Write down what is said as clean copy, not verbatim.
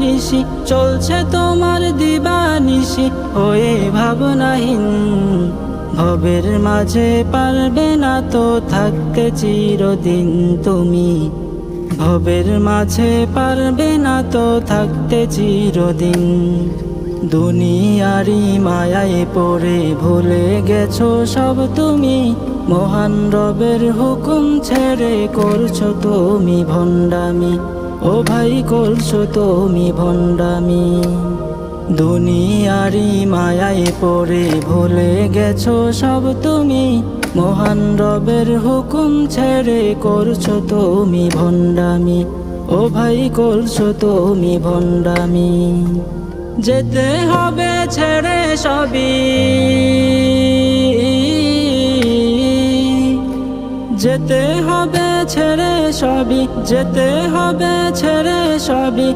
নিশি চলছে তোমার দিবানিশি হয়ে ভাবনাহীন। ভবের মাঝে পারবে না তো থাকতে চিরদিন তুমি, ভবের মাঝে পারবে না তো থাকতে চিরদিন। দুনিয়ারি মায়ায় পড়ে ভুলে গেছো সব তুমি, মহান রবের হুকুম ছেড়ে করছো তুমি ভণ্ডামি, ও ভাই করছো তুমি ভণ্ডামি। দুনিয়ারি মায়ায় পড়ে ভুলে গেছো সব তুমি, মহান রবের হুকুম ছেড়ে করছো তুমি ভণ্ডামি, ও ভাই করছো তুমি ভণ্ডামি। যেতে হবে ছেড়ে সবই, যেতে হবে ছেড়ে সবই, যেতে হবে ছেড়ে সবই।